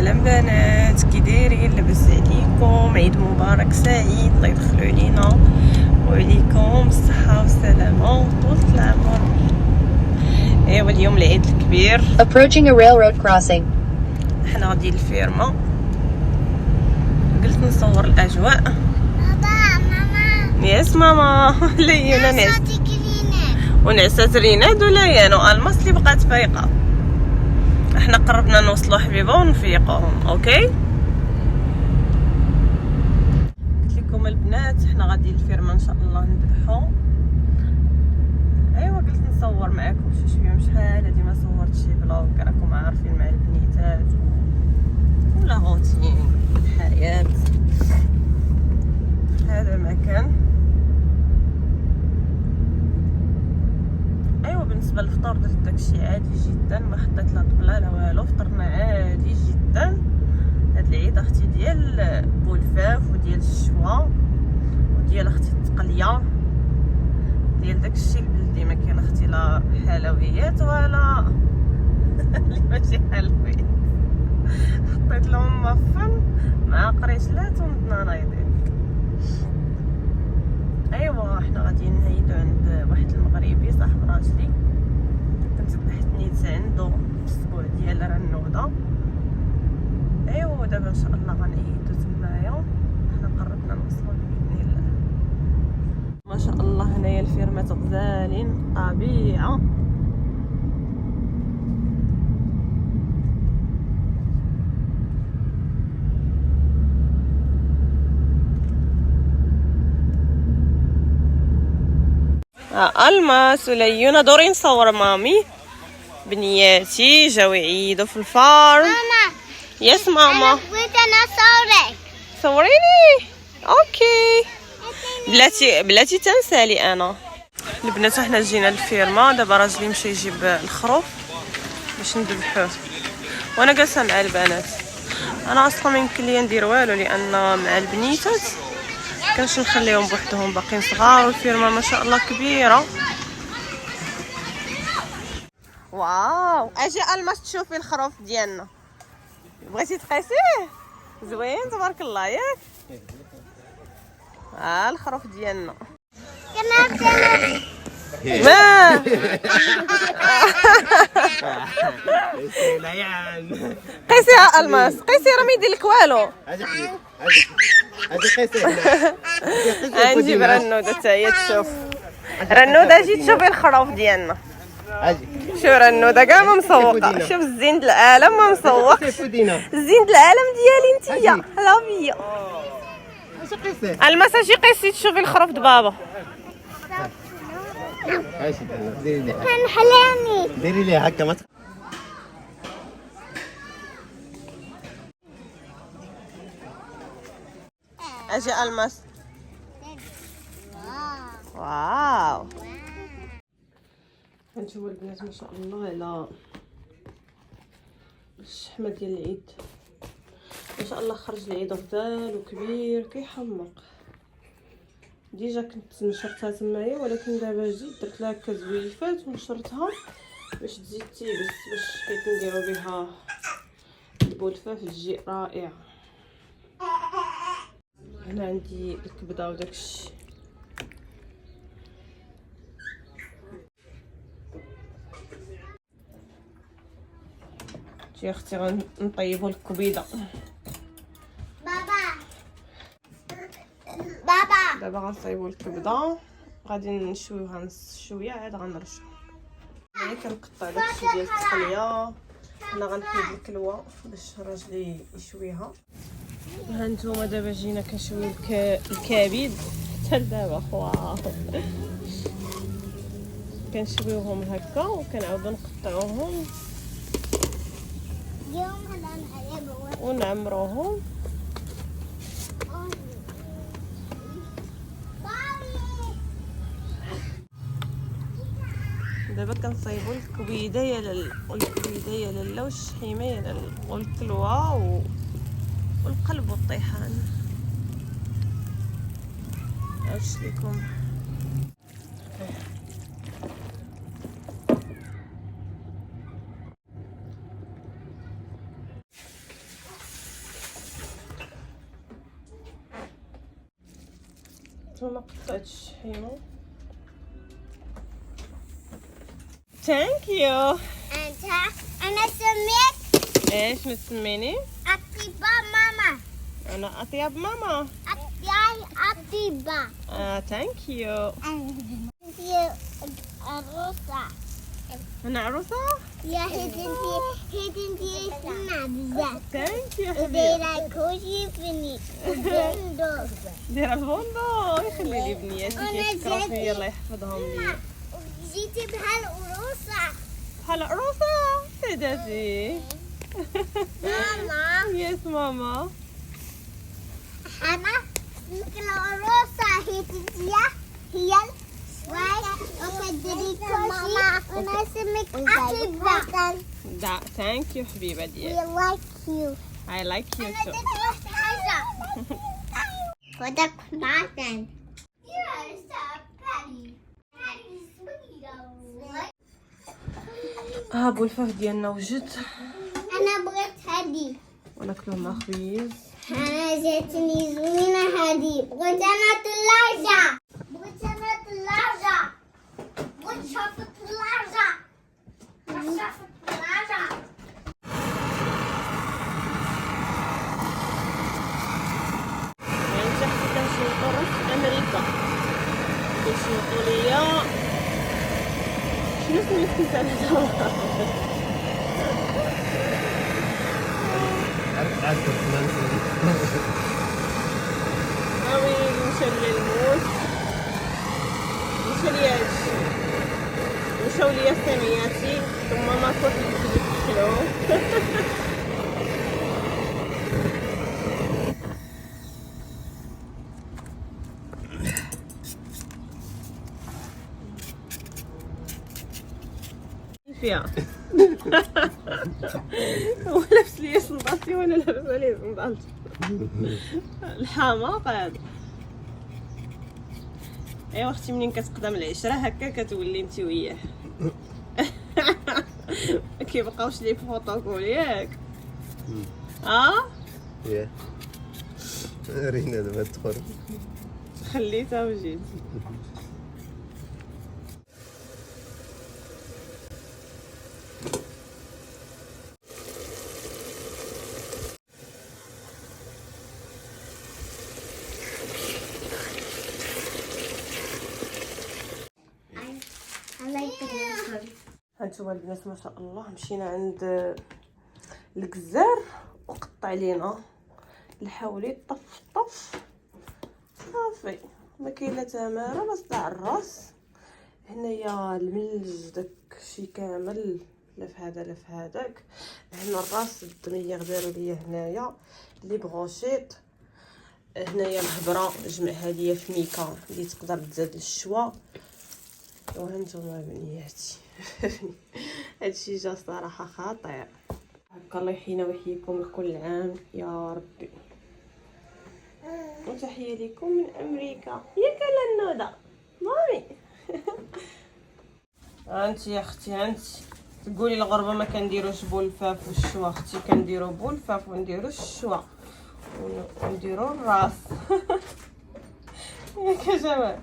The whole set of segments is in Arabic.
سلام بنات، كي دايرين؟ لاباس عليكم؟ عيد مبارك سعيد، الله يدخلوا علينا وعليكم بالصحه والسلامه طول العمر. ايوا اليوم العيد الكبير. Approaching a railroad crossing. حنا غاديين للفيرما، قلت نصور الاجواء. بابا ماما يس ماما. لينا نعس ونعسات ريناد وليان والماس اللي بقات فايقه. احنا قربنا نوصلوا حبيبه ونفيقوهم. اوكي قلت لكم البنات حنا غادي للفيرما ان شاء الله نذبحوا. ايوا قلت نصور معكم شويه، شحال هادي ما صورت شي فلوق، راكم عارفين مع البنيتات ولا روتين الحياه. هذا مكان. ايوا بالنسبه للفطور درت داكشي عادي جدا، ما حطيت لا طبله لا والو، فطرنا عادي جدا. هاد العيد اختي ديال بولفاف وديال الشوا وديال اختي التقليه ديال داكشي البلدي، ما كاين اختي لا حلويات ولا اللي ماشي حلويات. حطيت لهم مفن مع قريشلات ومتنايضين. ايوا حنا غاديين نهيدو عند واحد المغربي صاحب راجلي، كنت ذبحت نيت عنده في الاسبوع ديال رنوده. ايوا دابا ان شاء الله غنعيدو تمايا، حنا قربنا نوصلو باذن الله. ما شاء الله هنايا الفيرمات غزالين طبيعه. الماس وليونا دوري نصور مامي بنياتي جاو يعيدوا في الفارم. ماما يس ماما. بغيت انا صورك. صوريني. اوكي بلاتي تنسالي. انا البنات حنا جينا للفيرما دابا، راجلي مشى يجيب الخروف باش نذبحوه وانا جالسه مع البنات. انا اصلا ما يمكن لي ندير والو لان مع البنيتات كنش نخليهم بوحدهم، باقيين صغار والفيرما ما شاء الله كبيره. واو اجي الماس تشوفي الخروف ديالنا، بغيتي تقيسيه؟ زوين تبارك الله ياك. الخروف ديالنا ما قيسيها الماس، قيسي راه ما يدير لك والو. نجيب رنوده حتى هي تشوف. رنوده اجي تشوفي الخروف ديالنا. شو رنوده كاع ما مسوقه، شوف الزين العالم ما مسوقش. الزين العالم ديالي نتيا لافيا. الماس اجي قيسي تشوفي الخروف د بابا. كان حلامي ديري ليه هكا ما اجي الماس. واو هانتوما البنات ما شاء الله على الشحمه ديال العيد. ما شاء الله خرج العيد غزال وكبير كيحمق. ديجا كنت نشرتها تمايا، ولكن دابا جيت درت لها هكا زويفات ونشرتها باش تزيد تيبس، باش كيف نديرو بها البولفه تجي رائعه. هنا عندي الكبده وداكشي. جي اختي غنطيبوا الكبيده. بابا دابا غنطيبوا الكبده، غادي نشويوها نص شويه عاد غنرجعو. هنا كنقطع داكشي ديال التقليه. انا غنحيد الكلوه باش راجلي يشويها. ها نتوما دابا جينا كنشويو الكبد حتى لدابا. واو كنشويوهم هكا وكنعاودو نقطعوهم اليوم هنلعب ونعمروهم. دابا كنصايبوا الكبيده يا لاله والشحيمه يا لاله والكلوه والقلب والطيحان. اش ليكم انتما قطعتش حيمو. ثانك يو. انت انا سميت ايش نسميني؟ اطيبة ماما. انا اطيب ماما. اطيبة. ثانك يو. انت عروسة. انا عروسه. يا هيدنتي اسمع بزاف. ثانك يو حبيبي. ودايرة كوشي فيني وبندق. دايره البوندو يخلي لي بنياتي أنا كيشكروا فيا جدي. الله يحفظهم لي. جيتي بهالعروسة. بحال عروسه سيداتي. ماما يس ماما. أنا اسمك العروسة هي شوي وتدري ماما أنا اسمك أطيبة. دا ثانك يو حبيبه We ديالي. like you. I like you أنا too. درت واحد حاجة. ودك معتن. You're so pretty. بو الفاف ديالنا وجد أنا بغيت هادي. وناكلو مع خويز. أنا جاتني زوينة هادي. بغيت أنا ثلاجة. بغيت شاف الثلاجة. يعني تحت كنشوفو راه في امريكا كيشوفو ليا شنو سميتك انت؟ هاوي مشى ليا الموت، مشى ليا هادشي، مشاو ليا سمياتي ثم ما كنت نتكلو. فيها هو لابس لي صندالتي وانا لابسه ليه صندالتي. الحماق هذا. ايوا اختي منين كتقدم العشره هكا كتولي انت وياه. كيبقاوش لي بروتوكول ياك. ياه رينا دابا تدخل. خليتها وجيت. هانتوما البنات ما شاء الله مشينا عند الجزار وقطع لينا الحولي طف صافي ما كاين لا تماره لا صداع الراس. هنايا الملج داكشي كامل لا في هذا لا في هذاك. هنا الراس الدميه داروا ليا هنايا لي بغوشيط. هنايا الهبره جمعها ليا في ميكا اللي تقدر تزاد للشوا. وهانتوما بنياتي هادشي جا صراحه خطير. هكا الله يحيينا ويحييكم لكل عام يا ربي. وتحيه لكم من امريكا ياك النوده مامي. انت يا اختي انت تقولي الغربه ما كنديروش بولفاف والشوا. اختي كنديرو بولفاف ونديرو الشوا ونديرو الراس. ياك يا جمال.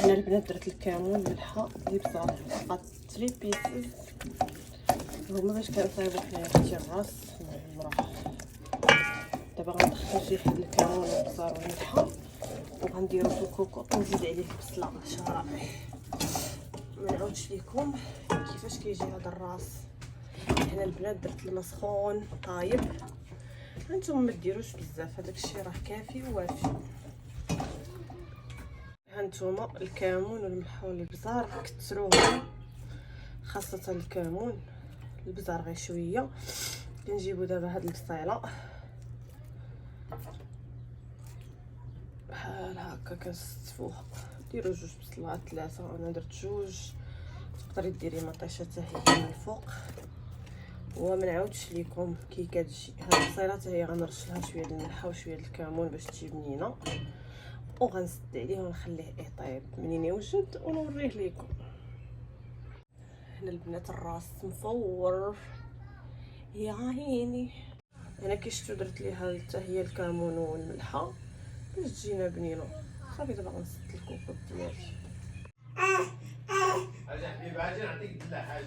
انا البنات درت الكمون ملحه اللي بزاف بقات 3 بيسز هما باش كنصايبو حنايا اختي الراس. المهم دابا غندخل شي حد الكمون والبزار والملحه وغنديرو في الكوكوط ونزيد عليه البصله شرايح. ما نعاودش لكم كيفاش كيجي هذا الراس. هنا البنات درت الماء سخون طايب. هانتوما ما ديروش بزاف هذاك الشيء راه كافي ووافي. هانتوما الكمون والملح والبزار كتروهم خاصه الكمون. البزار غير شويه. كنجيبو دابا هاد البصيله بحال هكا كنستفوها. ديروا 2 بصلات 3 انا درت 2 تقدري ديري مطيشه حتى هي من الفوق. وما نعاودش ليكم كي كتجي هاد البصيله حتى هي غنرش لها شويه د الملحه وشويه د الكمون باش تجي بنينه، وغنسد عليه ونخليه يطيب. منين يوجد ونوريه ليكم. هنا البنات الراس مفور يا عيني. هنا كي شفتوا درت ليها حتى هي الكمون والملحه باش تجينا بنينه. صافي دابا غنسد الكوكوط ديالي. اجي حبيبي اجي نعطيك الدلع حاج.